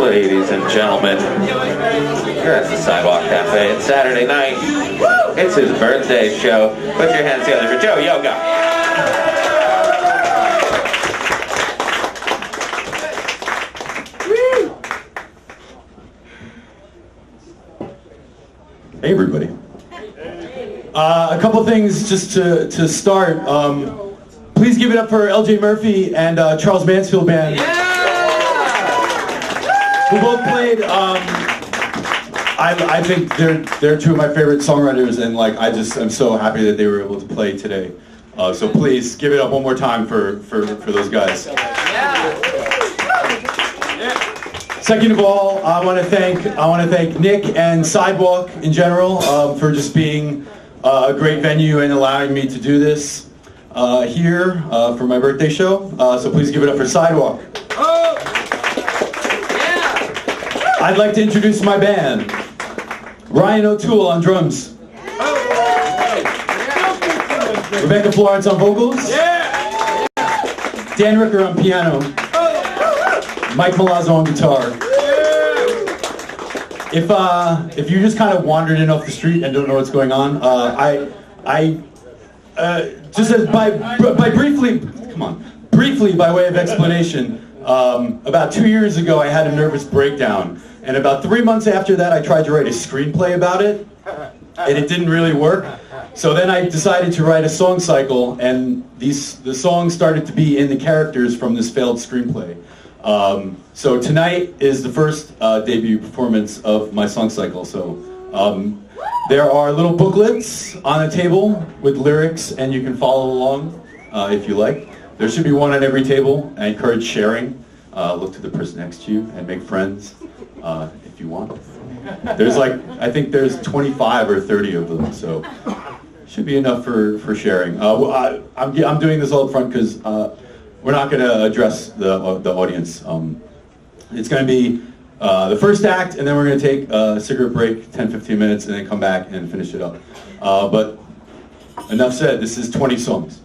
Ladies and gentlemen, you're at the Sidewalk Cafe. It's Saturday night. It's his birthday show. Put your hands together for Joe Yoga. Hey everybody. A couple things just to start. Please give it up for LJ Murphy and Charles Mansfield Band. Who both played. I think they're two of my favorite songwriters, and like I'm so happy that they were able to play today. So please give it up one more time for those guys. Second of all, I want to thank Nick and Sidewalk in general for just being a great venue and allowing me to do this here for my birthday show. So please give it up for Sidewalk. I'd like to introduce my band. Ryan O'Toole on drums. Rebecca Florence on vocals. Dan Ricker on piano. Mike Malazzo on guitar. If you just kind of wandered in off the street and don't know what's going on, just as briefly by way of explanation, about 2 years ago I had a nervous breakdown, and about 3 months after that I tried to write a screenplay about it, and it didn't really work. So then I decided to write a song cycle, and the songs started to be in the characters from this failed screenplay. So tonight is the first debut performance of my song cycle. So there are little booklets on a table with lyrics, and you can follow along if you like. There should be one on every table. I encourage sharing. Look to the person next to you and make friends if you want. There's I think there's 25 or 30 of them, so should be enough for sharing. I'm doing this all up front because we're not going to address the audience. It's going to be the first act, and then we're going to take a cigarette break, 10-15 minutes, and then come back and finish it up. But enough said, this is 20 songs.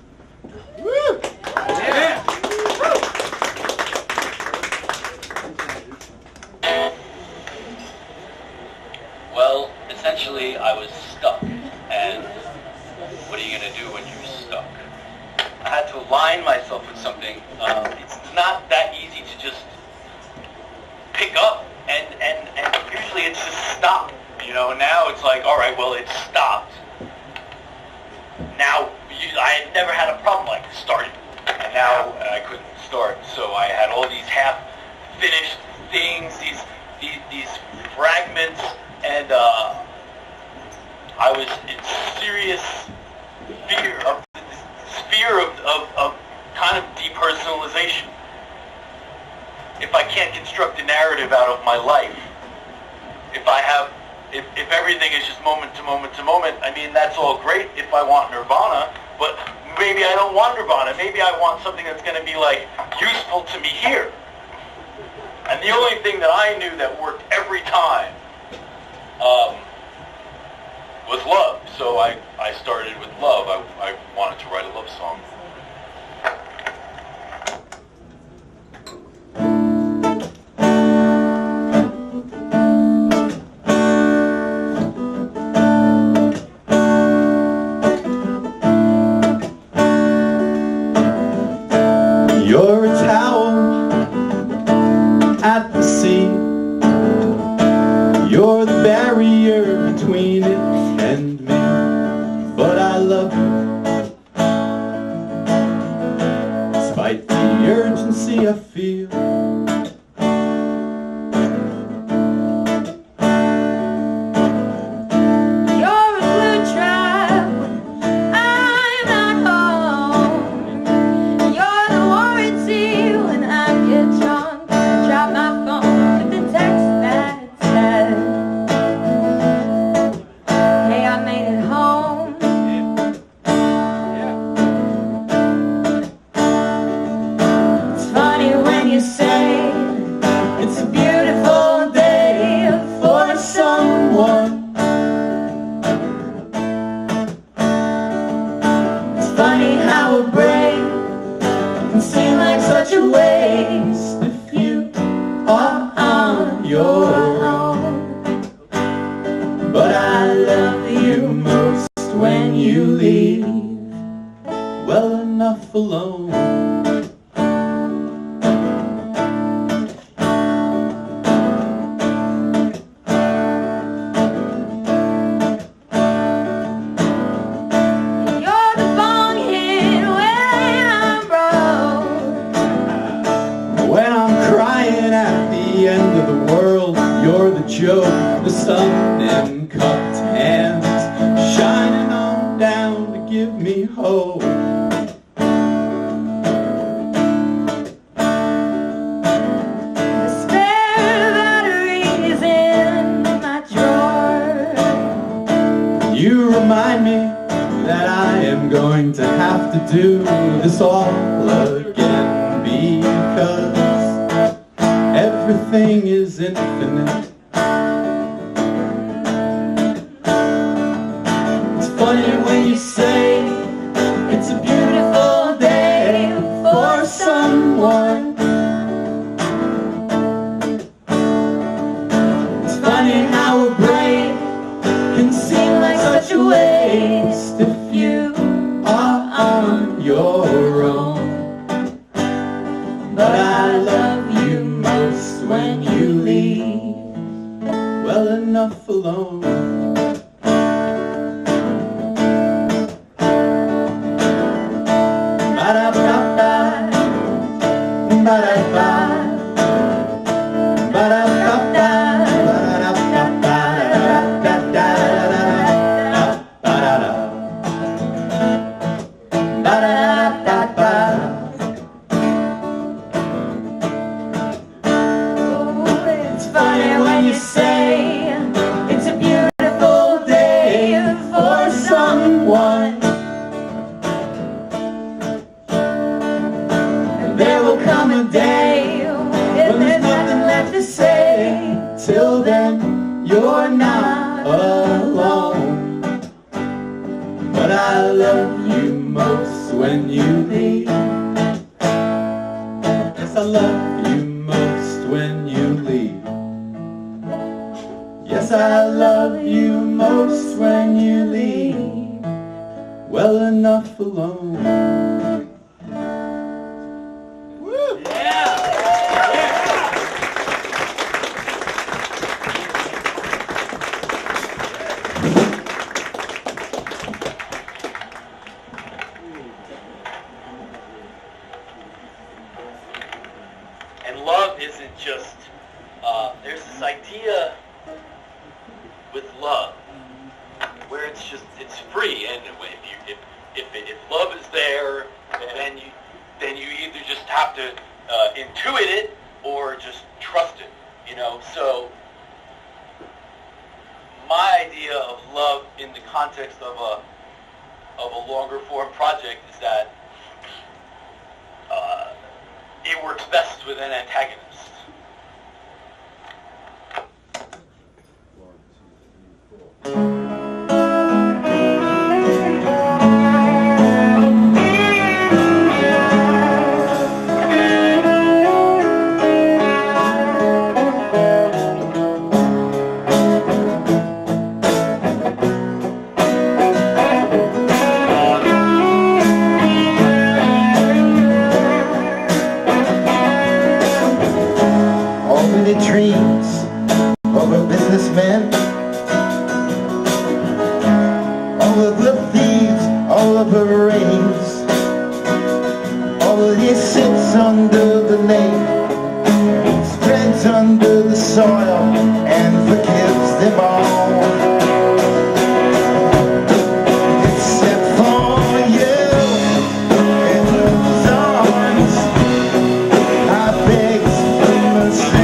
Well, essentially, I was stuck, and what are you going to do when you're stuck? I had to align myself with something. It's not that easy to just pick up, and usually it's just stop. You know, now it's like, all right, well, it's stopped. Now, I had never had a problem like starting, and now I couldn't start. So I had all these half-finished things, these fragments, and I was in serious fear of kind of depersonalization. If I can't construct a narrative out of my life, if everything is just moment to moment to moment, I mean, that's all great if I want nirvana, but maybe I don't want nirvana. Maybe I want something that's going to be like useful to me here. And the only thing that I knew that worked every time was love. So I started with love. I wanted to write a love song. You're a tower at the sea. You're the barrier between it and me. But I love you despite the urgency I feel. You say your own. But I love you most when you leave well enough alone. You're the joke, the sun in cupped hands, shining on down to give me hope. The spare battery is in my drawer. You remind me that I am going to have to do this all again, because everything is infinite. It's funny when you say it's a beautiful day for someone. It's funny how a break can seem like such a waste if you are on your own. But I love you most when you leave well enough alone. Ba-da-ba-ba, ba-da-ba, ba-da-ba-ba, ba-da-ba-ba. It's funny when you say it's a beautiful day for someone. There will come a day when there's nothing left to say. Till then, you're not alone. But I love you most when you leave. Yes, I love you most when you leave. Yes, I love you most when you leave well enough alone. And love isn't just, there's this idea with love where it's free, and if love is there, then you either just have to intuit it or just trust it, you know. So my idea of love in the context of a longer form project is that it works best with an antagonist. Dreams of a businessman, all of the thieves, all of the rains, all of he sits under the lake, spreads under the soil and forgives them all. Except for you in those arms, I beg for mercy.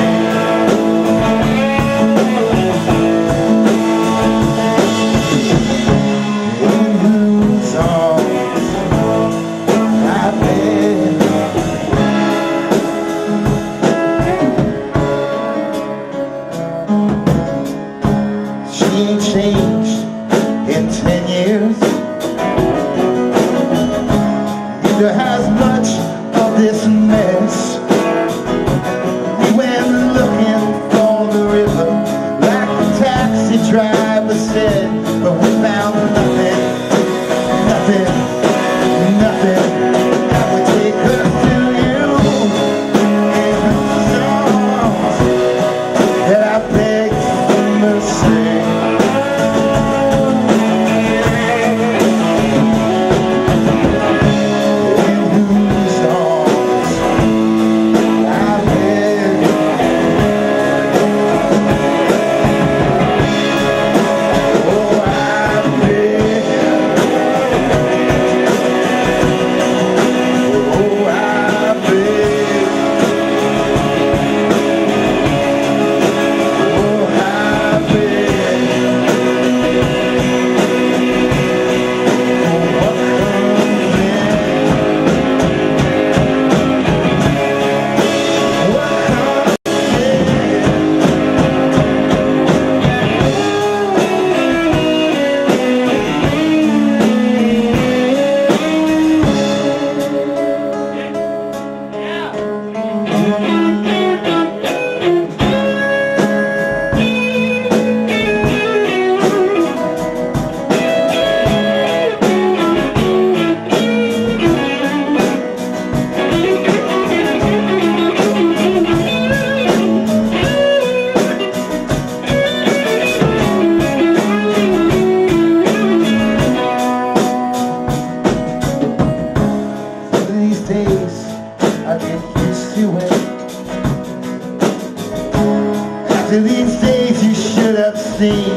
After these days you should have seen.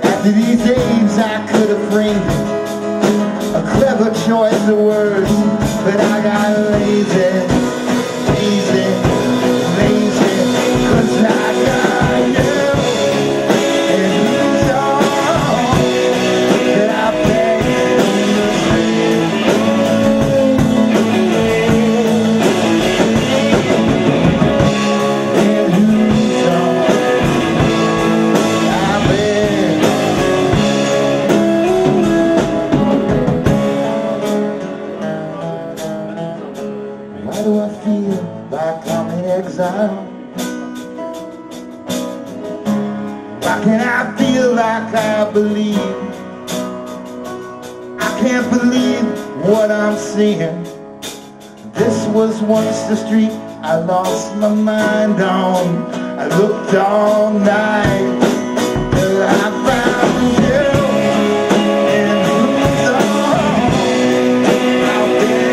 After these days I could have framed it. A clever choice of words, but I got lazy, lazy, lazy, 'cause I got you. And who's all that I begged you to see? And who's all I begged? Why do I feel like I'm in exile? Why can I feel like I believe? I can't believe what I'm seeing. This was once the street I lost my mind on. I looked all night till I found you. And who's all out there?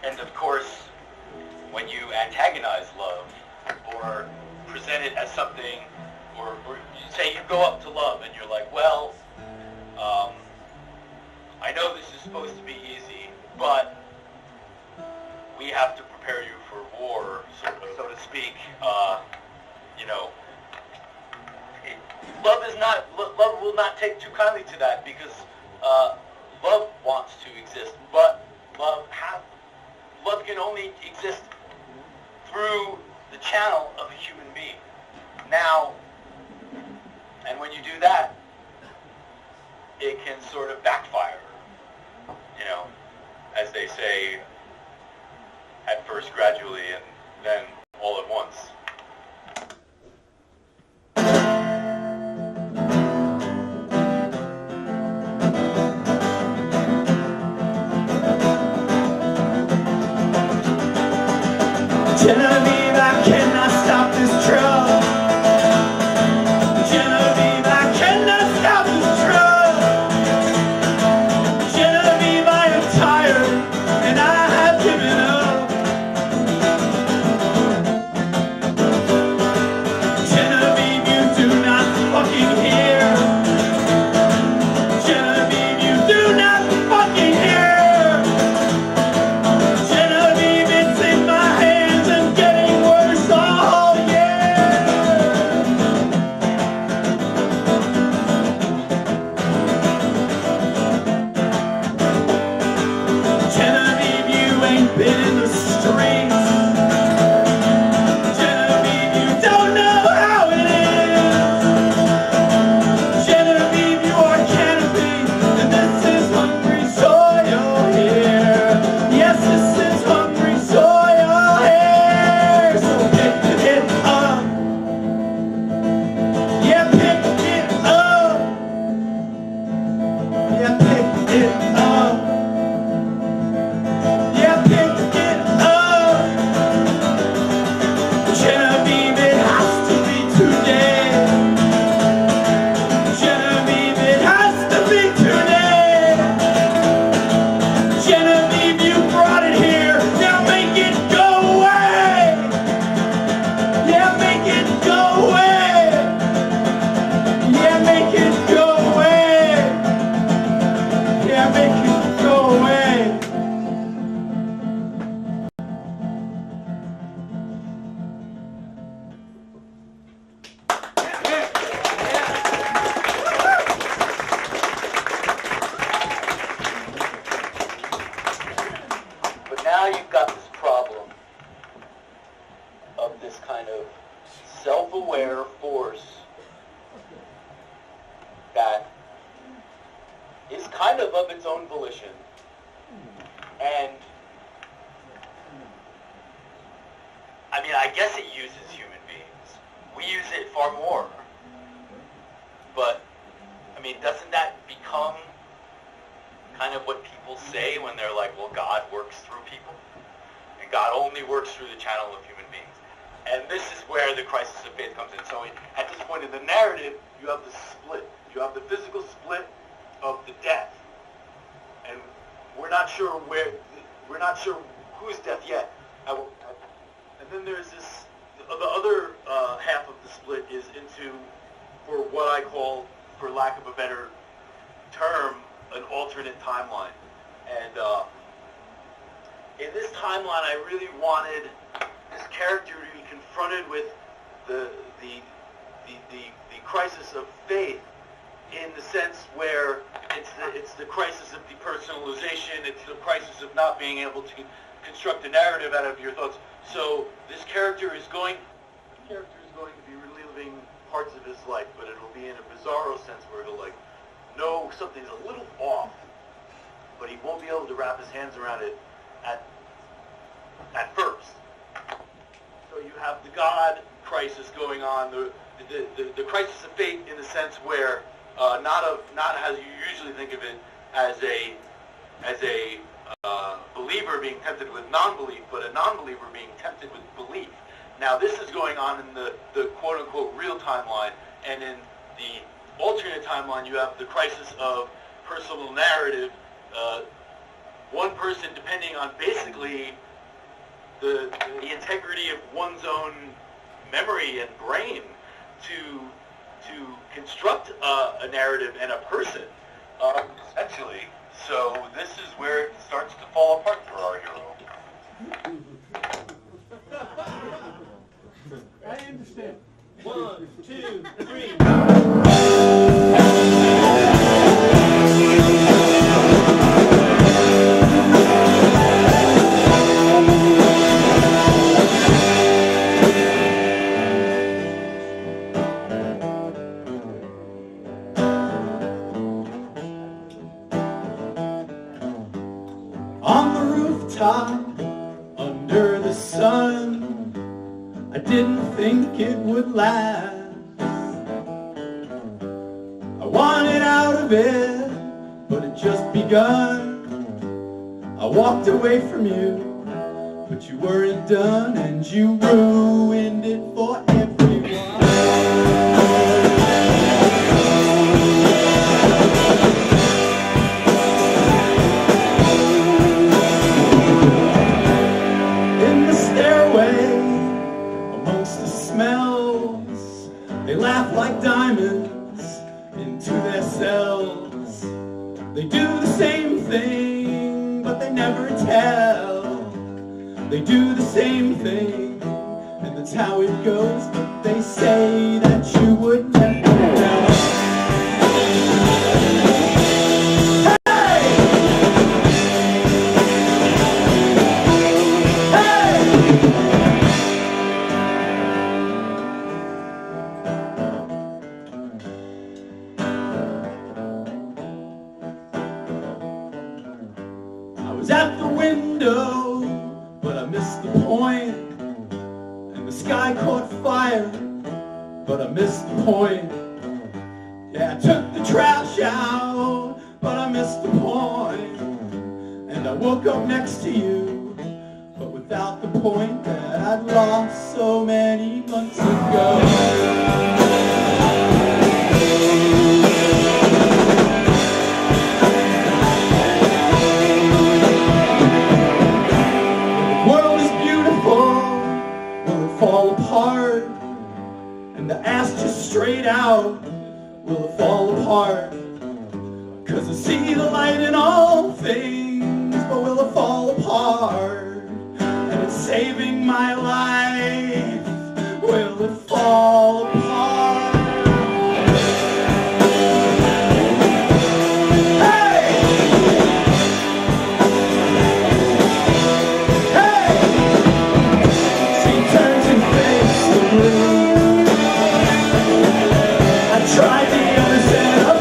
And of course, when you antagonize love or present it as something, or you say you go up to love and you're like, well, I know this is supposed to be easy, but we have to prepare you for war, so to speak. You know, love will not take too kindly to that, because love wants to exist, but love can only exist through the channel of a human being. Now, and when you do that, it can sort of backfire, you know, as they say, at first gradually and then all at once. Genevieve, I cannot stop this drug. Genevieve, I cannot stop this drug. Genevieve, I am tired and I have given up. that is kind of its own volition, and I mean, I guess it uses human beings. We use it far more. But, I mean, doesn't that become kind of what people say when they're like, well, God works through people? And God only works through the channel of human beings. And this is where the crisis of faith comes in. So at this point in the narrative, you have the split. You have the physical split of the death. And we're not sure whose death yet. And then there's this, the other half of the split is into, for what I call, for lack of a better term, an alternate timeline. And in this timeline, I really wanted this character to be confronted with the crisis of faith, in the sense where it's the crisis of depersonalization, it's the crisis of not being able to construct a narrative out of your thoughts. So this character is going to be reliving parts of his life, but it'll be in a bizarro sense where he'll know something's a little off, but he won't be able to wrap his hands around it at first. So you have the God crisis going on, the crisis of faith, in the sense where not as you usually think of it as a believer being tempted with non-belief, but a non-believer being tempted with belief. Now this is going on in the quote-unquote real timeline, and in the alternate timeline you have the crisis of personal narrative, one person depending on basically the integrity of one's own memory and brain to construct a narrative and a person, essentially. So this is where it starts to fall apart for our hero. I understand. 1, 2, 3. On the rooftop, under the sun, I didn't think it would last. I wanted out of it, but it just begun. I walked away from you, but you weren't done, and you ruined it for everyone. They laugh like diamonds into their cells. They do the same thing, but they never tell. They do the same thing, and that's how it goes. But they say that you would never tell. At the window, but I missed the point, and the sky caught fire, but I missed the point. Yeah, I took the trash out, but I missed the point, and I woke up next to you, but without the point that I'd lost so many months ago. Fall apart, and the ass just straight out, will it fall apart? 'Cause I see the light in all things, but will it fall apart? And it's saving my life, will it fall apart? Tried the other set of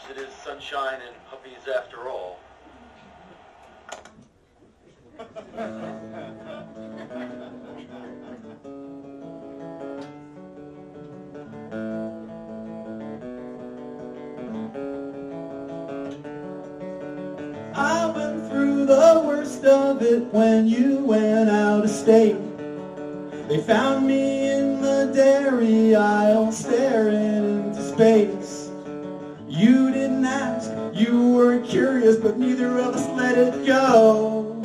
it is sunshine and puppies after all. I went through the worst of it when you went out of state. They found me in the dairy aisle staring into space. You didn't ask, you were curious, but neither of us let it go.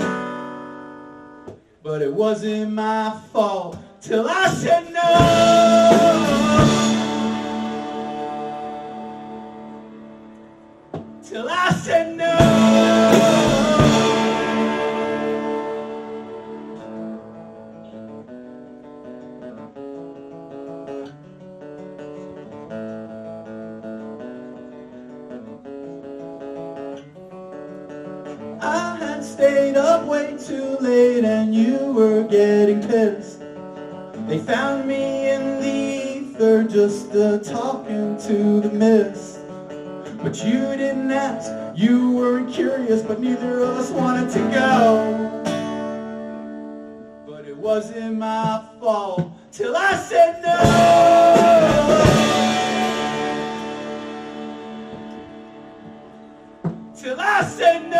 But it wasn't my fault till I said no. Till I said no. I had stayed up way too late and you were getting pissed. They found me in the ether just talking to the mist. But you didn't ask, you weren't curious, but neither of us wanted to go. But it wasn't my fault till I said no. Till I said no.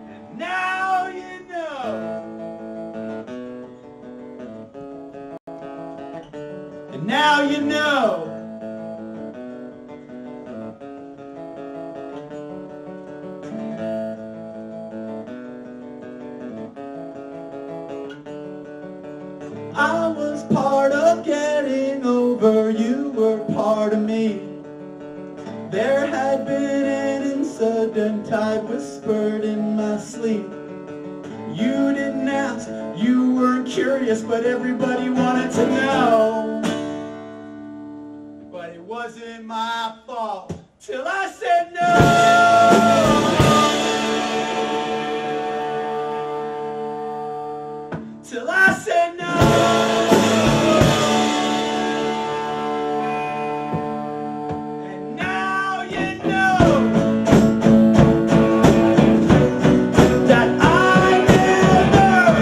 And now you know. And now you know. I was part of getting over, you were part of me. There had been an incident I whispered in my sleep. You didn't ask, you weren't curious, but everybody wanted to know. But it wasn't my fault till I said no. Till I said no. And now you know that I never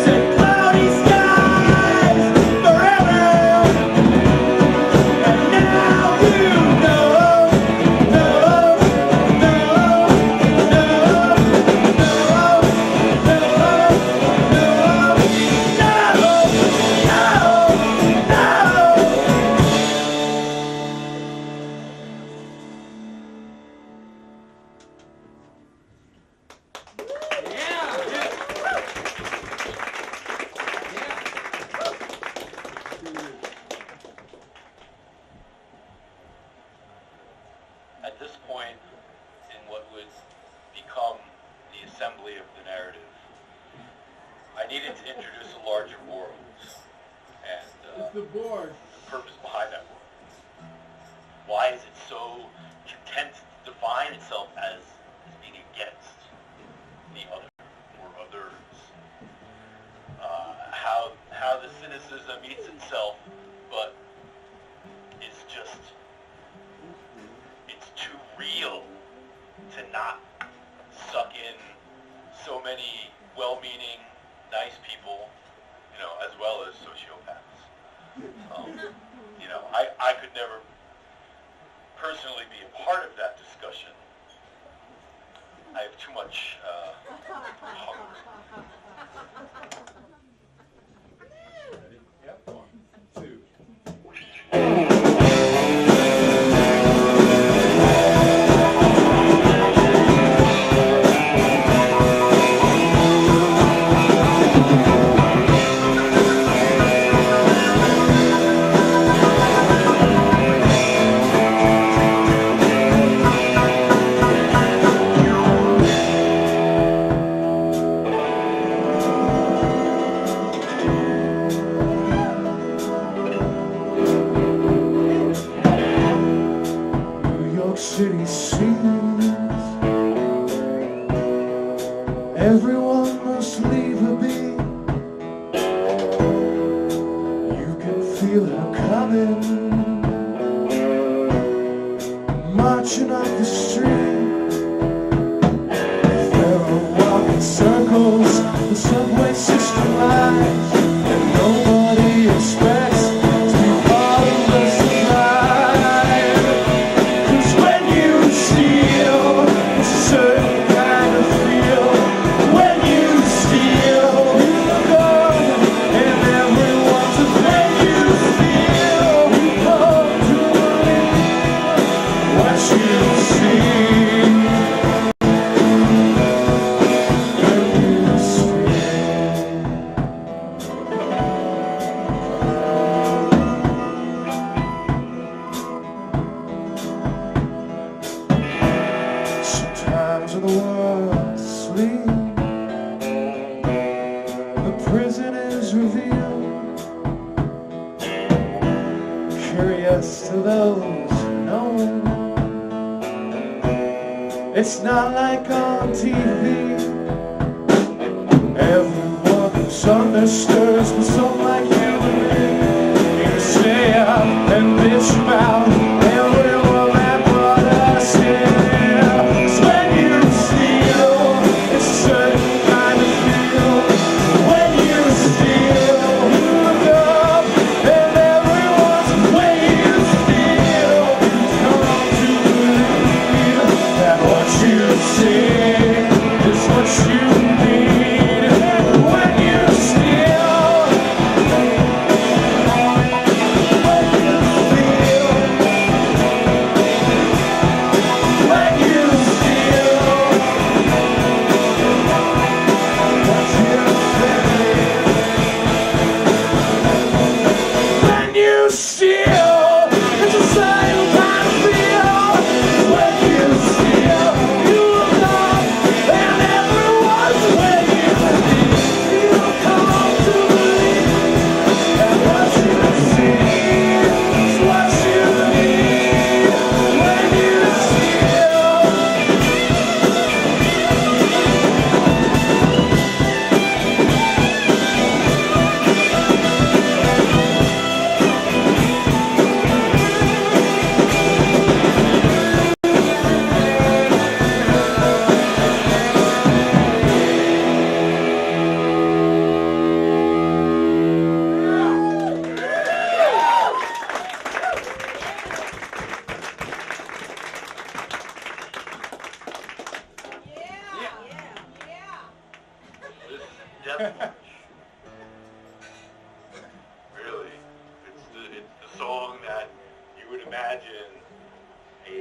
said cloudy skies forever. And now you know, At this point, in what would become the assembly of the narrative, I needed to introduce a larger world, and The board. the purpose behind that world. Why is it so content to define itself as being against the other or others? How the cynicism eats itself, but it's just, it's too real to not suck in so many well-meaning, nice people, you know, as well as sociopaths. You know, I could never personally be a part of that discussion. I have too much hunger. Yep. 1, 2. feel it coming, marching up the street. There are walking circles, the subway system lies, and nobody expects to be part of the supply. 'Cause when you steal, it's a certain kind of feel. When you steal, you go, and everyone's when you steal, you come to believe what you see. Sometimes when the world's asleep, the prison is revealed, curious to those who know. It's not like on TV. Everyone who's understood, but some like you and me, you say out and bitch about everyone that brought us here. 'Cause when you steal, it's a certain kind of feel. When you steal, you look up, and everyone's when you steal, you come to believe that what you see is what you need. When you steal, when you steal, when you steal, what you say. When you steal, it's the same kind of feel. When you steal, you look up, and everyone's when you steal, come to believe that what you see is what you need. When you steal. This is Death March. Really, it's the song that you would imagine a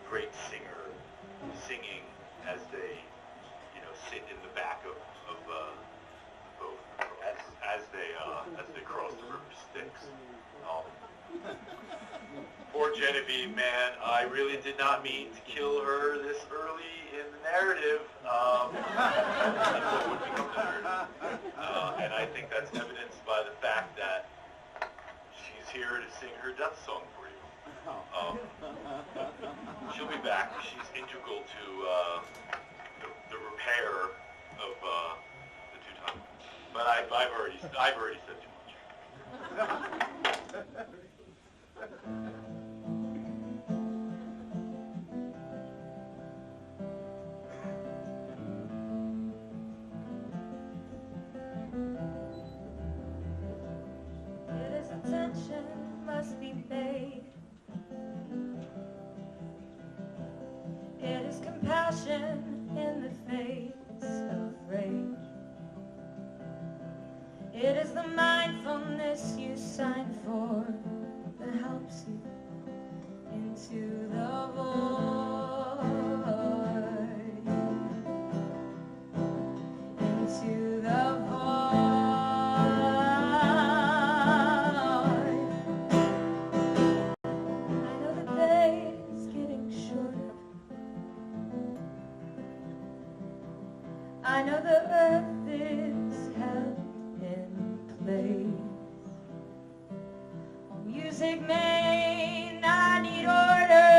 great singer singing as they, sit in the back of the boat as they cross the river Styx. Poor Genevieve, man, I really did not mean to kill her this early in the narrative. That's what would become the narrative. And I think that's evidenced by the fact that she's here to sing her death song for you. She'll be back. She's integral to the repair of the two-time. But I've already said too much. It is attention must be paid. It is compassion in the face of rage. It is the mindfulness you sign for that helps you into the void. Into the void. I know the day is getting shorter. I know the earth is held in place. Oh, music may not need order.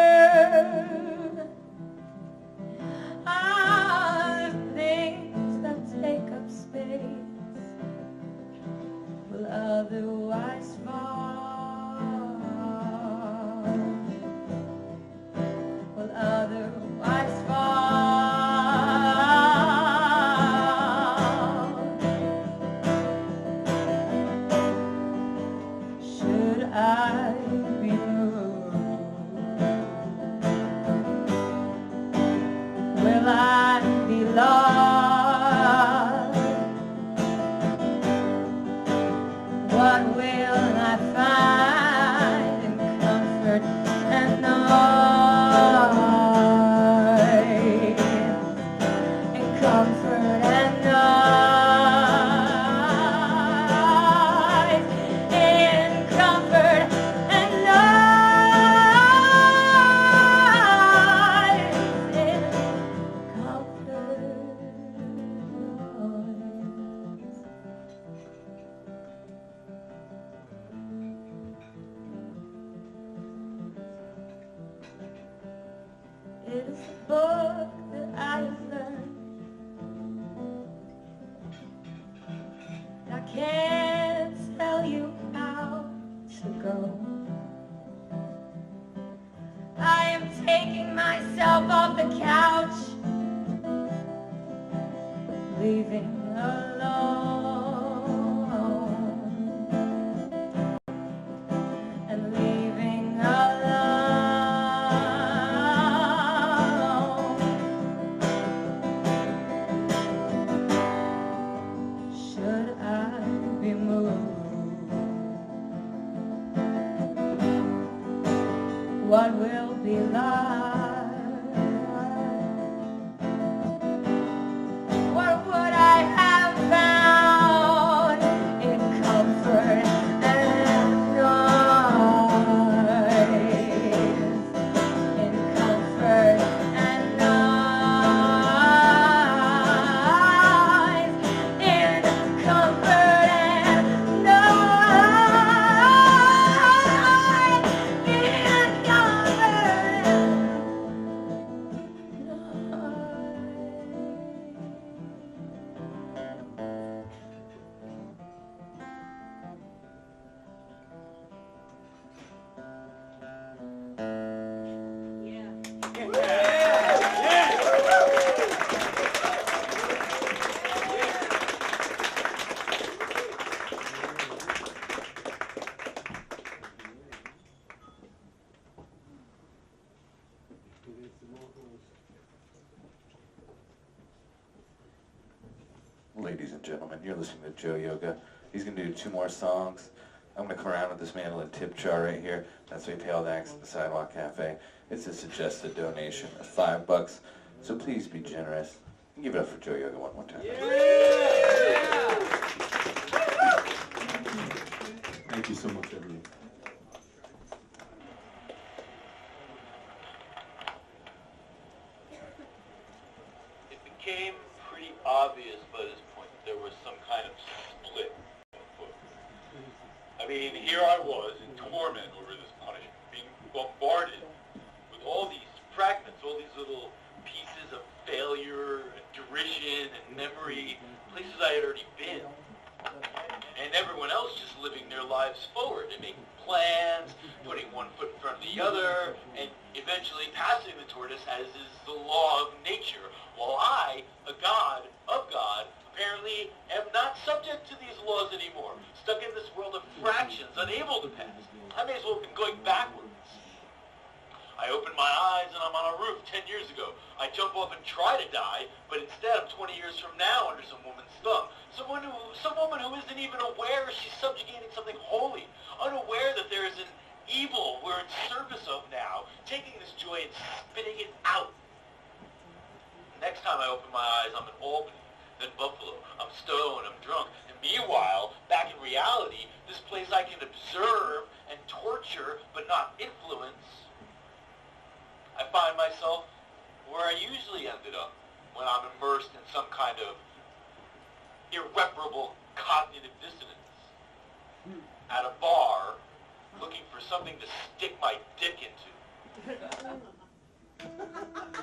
Things that take up space will otherwise fall, will otherwise fall. Should I be moved? Will I be lost? What will I find in comfort and noise? In comfort and noise. In comfort and noise. In comfort and noise. It is the book that I have learned. I can't tell you how to go. I am taking myself off the couch, leaving alone, and leaving alone. Should I be moved? What will be like? What would I have found in comfort and noise? In comfort and noise. In comfort and noise. In comfort and Ladies and gentlemen, you're listening to Joe Yoga. He's going to do 2 more songs. I'm going to come around with this mandolin tip jar right here. That's what we pay all the acts at the Sidewalk Cafe. It's a suggested donation of $5, so please be generous. Give it up for Joe Yoga one more time. Thank you so much, everyone. It became pretty obvious by this point that there was some kind of split afoot. I mean, here I was in torment over this punishment, being bombarded with all these fragments, all these little pieces of failure and derision and memory, places I had already been. And everyone else just living their lives forward and making plans, putting one foot in front of the other, and eventually passing the tortoise as is the law of nature, while I, a god of God, apparently am not subject to these laws anymore, stuck in this world of fractions, unable to pass. I may as well have been going backwards. I open my eyes and I'm on a roof 10 years ago. I jump off and try to die, but instead I'm 20 years from now under some woman's thumb. Some woman who isn't even aware she's subjugating something holy, unaware that there is an evil we're in service of now, taking this joy and spitting it out. Next time I open my eyes, I'm in Albany, then Buffalo. I'm stoned, I'm drunk. And meanwhile, back in reality, this place I can observe and torture, but not influence, I find myself where I usually ended up when I'm immersed in some kind of irreparable cognitive dissonance. At a bar, looking for something to stick my dick into.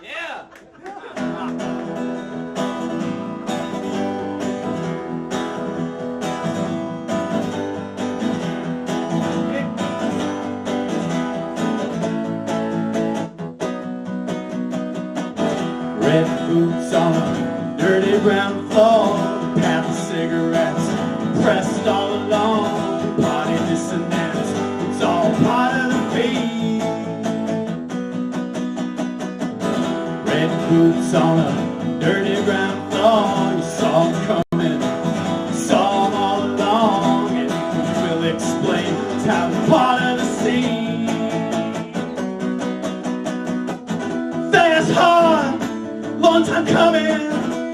Yeah! boots on a dirty brown floor, path of cigarettes pressed all along, party dissonance, it's all part of the beat. Red boots on a dirty brown floor, you saw them coming, saw them all along, and we'll explain it's how part of the scene. Fast, hard, long time coming,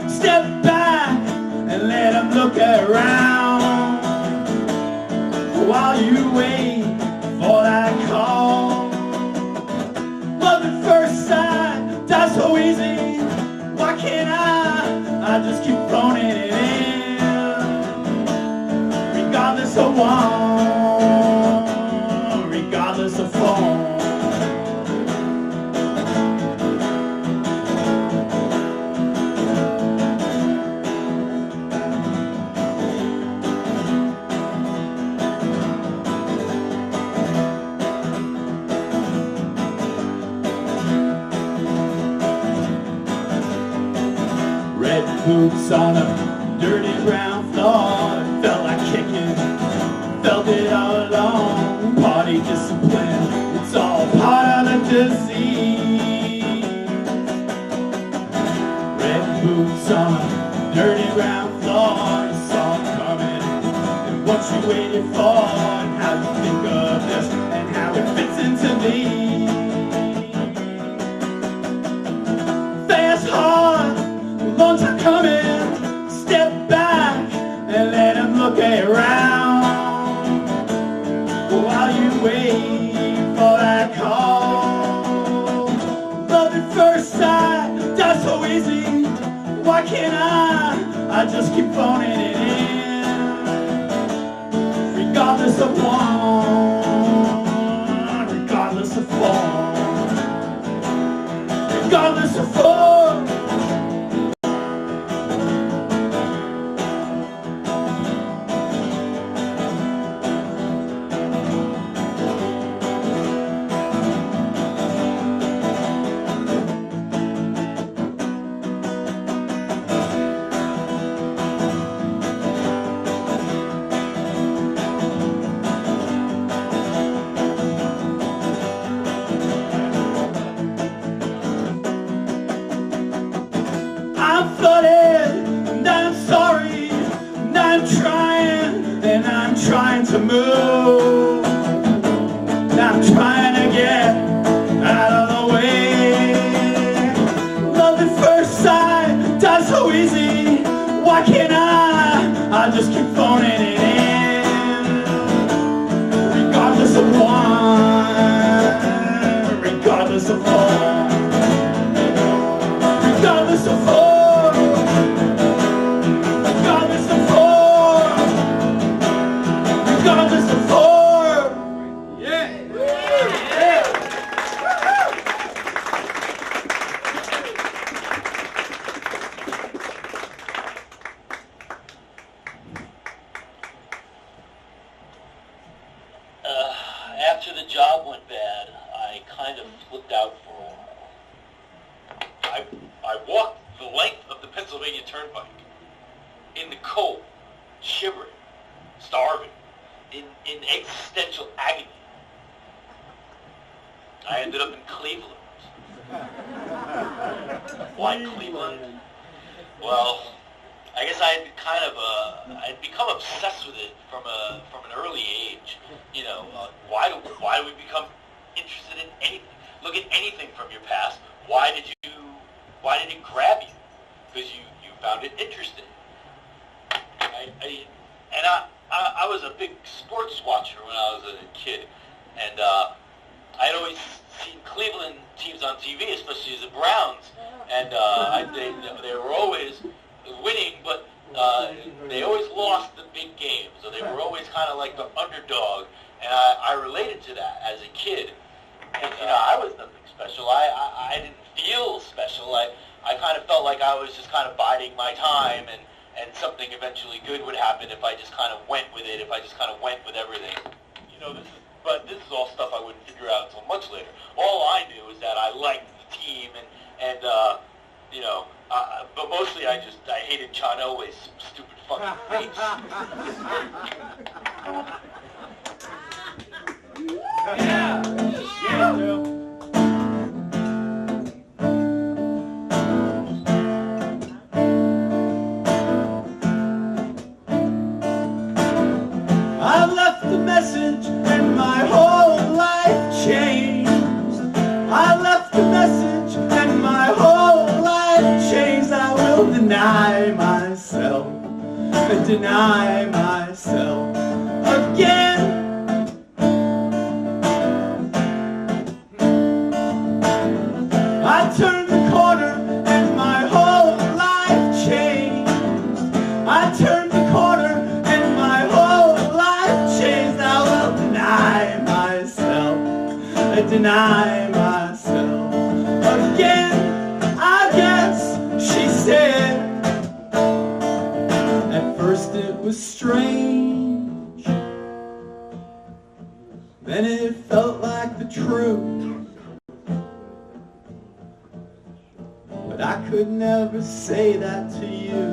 step back and let them look around while you wait for that call. Love at first sight, that's so easy, why can't I just keep phoning it in, regardless of one, regardless of phone. Red boots on a dirty brown floor, it felt like kicking, felt it all along, party discipline, it's all part of the disease. Red boots on a dirty brown floor, you saw it coming, and what you waited for, and how you think of this, and how it fits into me. Fast, hard, long time coming, step back and let him look around while you wait for that call. Love at first sight, that's so easy, why can't I just keep phoning it in, regardless of one, regardless of four, regardless of four. I'm flooded, and I'm sorry, and I'm trying to move, and I'm trying to get out of the way. Love at first sight, that's so easy, why can't I just keep phoning it in, regardless of one, regardless of four, regardless of four. Regardless of form. Yeah. After the job went bad, I kind of flipped out for a while. I walked the length of the Pennsylvania Turnpike in the cold, shivering, starving, in existential agony. I ended up in Cleveland. Why Cleveland? Well, I guess I'd become obsessed with it from an early age. You know, why do we become interested in anything? Look at anything from your past. Why did it grab you? Because you found it interesting. I was a big sports watcher when I was a kid, and I'd always seen Cleveland teams on TV, especially the Browns, and they were always winning, but they always lost the big games, so they were always kind of like the underdog, and I related to that as a kid. And I was nothing special. I didn't feel special. I kind of felt like I was just kind of biding my time, and something eventually good would happen if I just kind of went with it, if I just kind of went with everything. But this is all stuff I wouldn't figure out until much later. All I knew is that I liked the team, mostly I hated John Elway's stupid fucking face. Yeah, Joe. I left a message and my whole life changed. I left a message and my whole life changed. I will deny myself again. I turned the corner and my whole life changed. I turned the corner and my whole life changed. I will deny myself again. I guess she said. At first it was strange, then it felt like the truth. But I could never say that to you.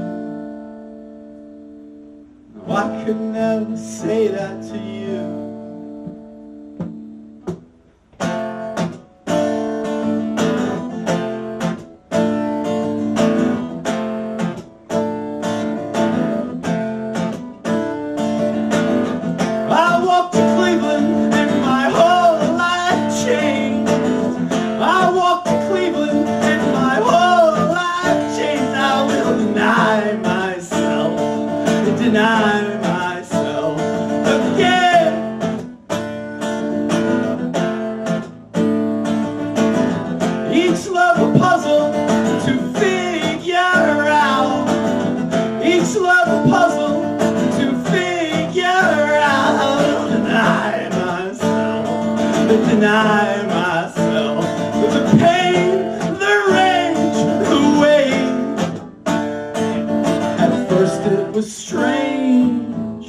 No, I could never say that to you. I walked to Cleveland and my whole life changed. I walked to Cleveland and my whole life changed. I will deny myself again. Each love a puzzle to figure out. Each love a puzzle to figure out. Deny myself the pain, the rage, the weight. At first it was strange,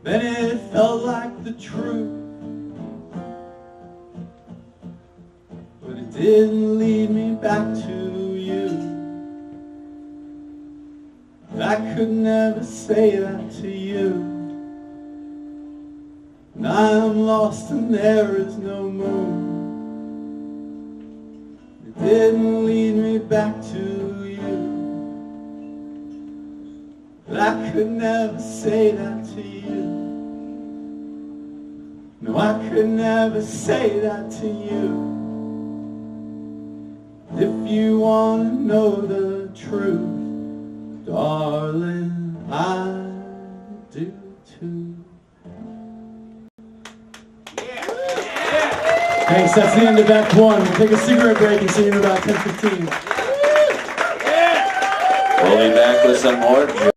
then it felt like the truth. But it didn't lead me back to you. I could never say that to you. And I am lost and there is no moon. It didn't lead me back to you. But I could never say that to you. No, I could never say that to you. If you want to know the truth, darling, I do too. Thanks, that's the end of Act 1. We'll take a cigarette break and see you in about 10:15. We'll be back with some more.